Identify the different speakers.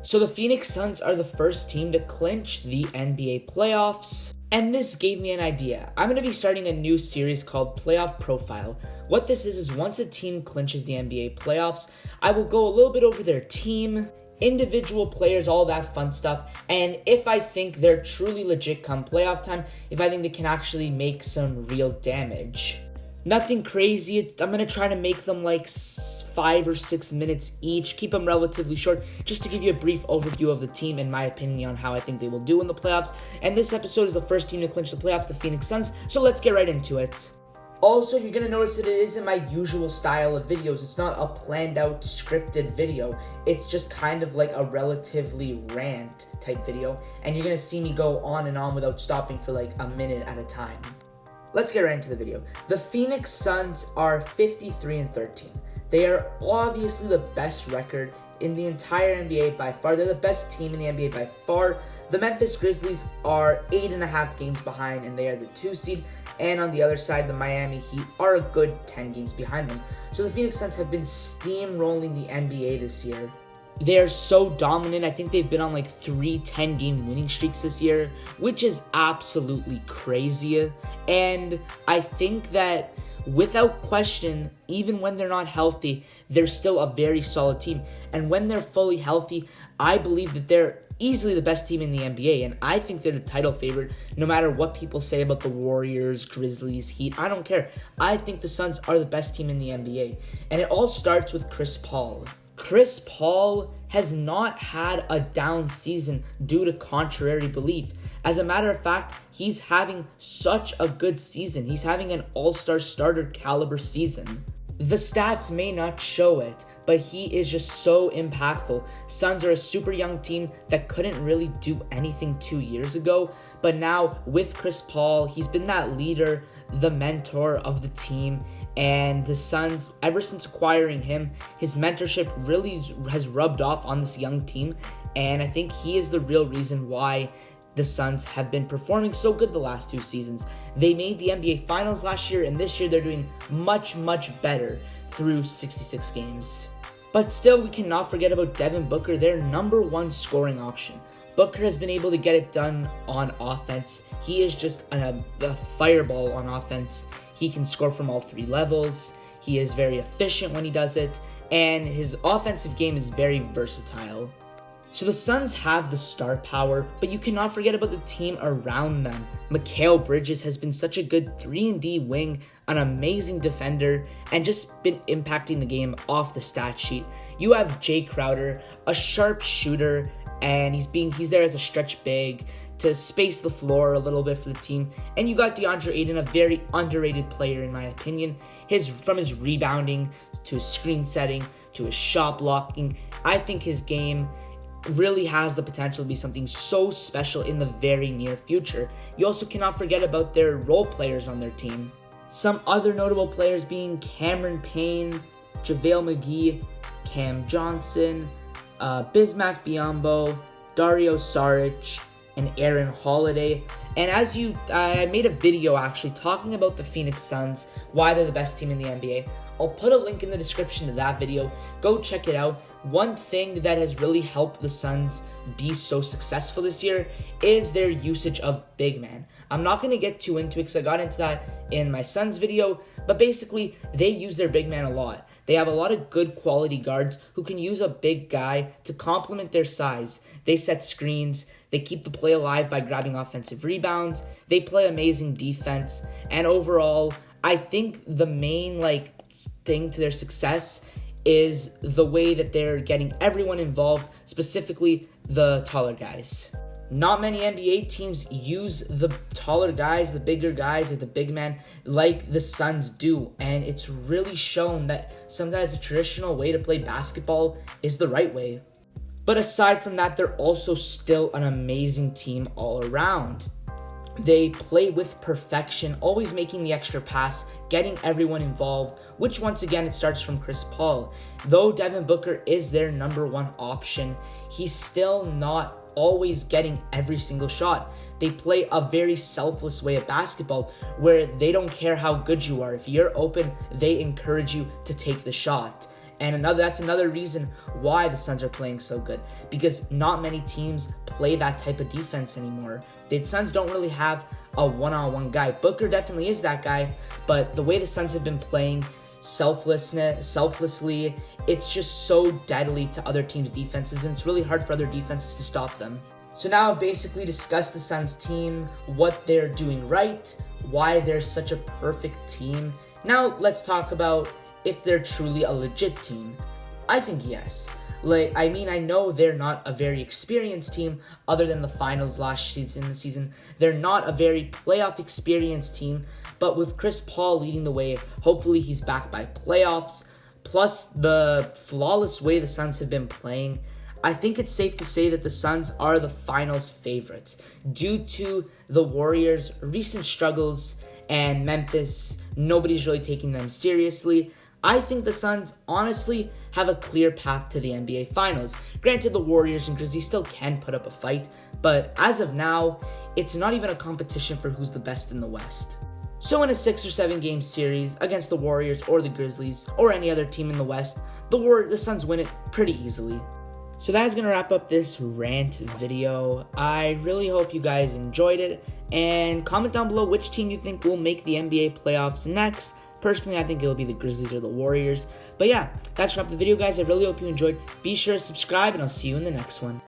Speaker 1: So the Phoenix Suns are the first team to clinch the NBA playoffs, and this gave me an idea. I'm going to be starting a new series called Playoff Profile. What this is once a team clinches the NBA playoffs, I will go a little bit over their team, individual players, all that fun stuff, and if I think they're truly legit come playoff time, if I think they can actually make some real damage. Nothing crazy. I'm going to try to make them like 5 or 6 minutes each. Keep them relatively short just to give you a brief overview of the team and my opinion on how I think they will do in the playoffs. And this episode is the first team to clinch the playoffs, the Phoenix Suns. So let's get right into it. Also, you're going to notice that it isn't my usual style of videos. It's not a planned out scripted video. It's just kind of like a relatively rant type video. And you're going to see me go on and on without stopping for like a minute at a time. Let's get right into the video. The Phoenix Suns are 53-13. They are obviously the best record in the entire NBA by far. They're the best team in the NBA by far. The Memphis Grizzlies are 8.5 games behind, and they are the 2 seed. And on the other side, the Miami Heat are a good 10 games behind them. So the Phoenix Suns have been steamrolling the NBA this year. They are so dominant. I think they've been on like 3 10-game winning streaks this year, which is absolutely crazy. And I think that without question, even when they're not healthy, they're still a very solid team. And when they're fully healthy, I believe that they're easily the best team in the NBA. And I think they're the title favorite, no matter what people say about the Warriors, Grizzlies, Heat. I don't care. I think the Suns are the best team in the NBA. And it all starts with Chris Paul. Chris Paul has not had a down season due to contrary belief. As a matter of fact, he's having such a good season. He's having an all-star starter caliber season. The stats may not show it, but he is just so impactful. Suns are a super young team that couldn't really do anything 2 years ago, but now with Chris Paul, he's been that leader, the mentor of the team. And the Suns, ever since acquiring him, his mentorship really has rubbed off on this young team. And I think he is the real reason why the Suns have been performing so good the last 2 seasons. They made the NBA Finals last year, and this year they're doing much, much better through 66 games. But still, we cannot forget about Devin Booker, their number 1 scoring option. Booker has been able to get it done on offense. He is just a fireball on offense. He can score from all 3 levels. He is very efficient when he does it. And his offensive game is very versatile. So the Suns have the star power, but you cannot forget about the team around them. Mikal Bridges has been such a good 3-and-D wing, an amazing defender, and just been impacting the game off the stat sheet. You have Jay Crowder, a sharp shooter, and he's there as a stretch big to space the floor a little bit for the team. And you got DeAndre Ayton, a very underrated player in my opinion. From his rebounding to his screen setting to his shot blocking, I think his game really has the potential to be something so special in the very near future. You also cannot forget about their role players on their team. Some other notable players being Cameron Payne, JaVale McGee, Cam Johnson, Bismack Biyombo, Dario Saric, and Aaron Holiday. And I made a video actually talking about the Phoenix Suns, why they're the best team in the NBA. I'll put a link in the description to that video. Go check it out. One thing that has really helped the Suns be so successful this year is their usage of big man. I'm not going to get too into it because I got into that in my Suns video, but basically they use their big man a lot. They have a lot of good quality guards who can use a big guy to complement their size. They set screens, they keep the play alive by grabbing offensive rebounds, they play amazing defense, and overall, I think the main thing to their success is the way that they're getting everyone involved, specifically the taller guys. Not many NBA teams use the taller guys, the bigger guys, or the big men like the Suns do. And it's really shown that sometimes the traditional way to play basketball is the right way. But aside from that, they're also still an amazing team all around. They play with perfection, always making the extra pass, getting everyone involved, which once again, it starts from Chris Paul. Though Devin Booker is their number 1 option, he's still not always getting every single shot. They play a very selfless way of basketball where they don't care how good you are. If you're open, they encourage you to take the shot. And that's another reason why the Suns are playing so good, because not many teams play that type of defense anymore. The Suns don't really have a one-on-one guy. Booker definitely is that guy, but the way the Suns have been playing selflessly, it's just so deadly to other teams' defenses, and it's really hard for other defenses to stop them. So now I've basically discussed the Suns team, what they're doing right, why they're such a perfect team. Now let's talk about if they're truly a legit team. I think yes. I know they're not a very experienced team other than the finals last season. They're not a very playoff experienced team, but with Chris Paul leading the way, hopefully he's back by playoffs, plus the flawless way the Suns have been playing, I think it's safe to say that the Suns are the finals favorites due to the Warriors' recent struggles and Memphis. Nobody's really taking them seriously. I think the Suns honestly have a clear path to the NBA Finals. Granted, the Warriors and Grizzlies still can put up a fight, but as of now, it's not even a competition for who's the best in the West. So in a 6 or 7 game series against the Warriors or the Grizzlies or any other team in the West, the Suns win it pretty easily. So that is going to wrap up this rant video. I really hope you guys enjoyed it, and comment down below which team you think will make the NBA playoffs next. Personally, I think it'll be the Grizzlies or the Warriors. But yeah, that's wrap up the video, guys. I really hope you enjoyed. Be sure to subscribe, and I'll see you in the next one.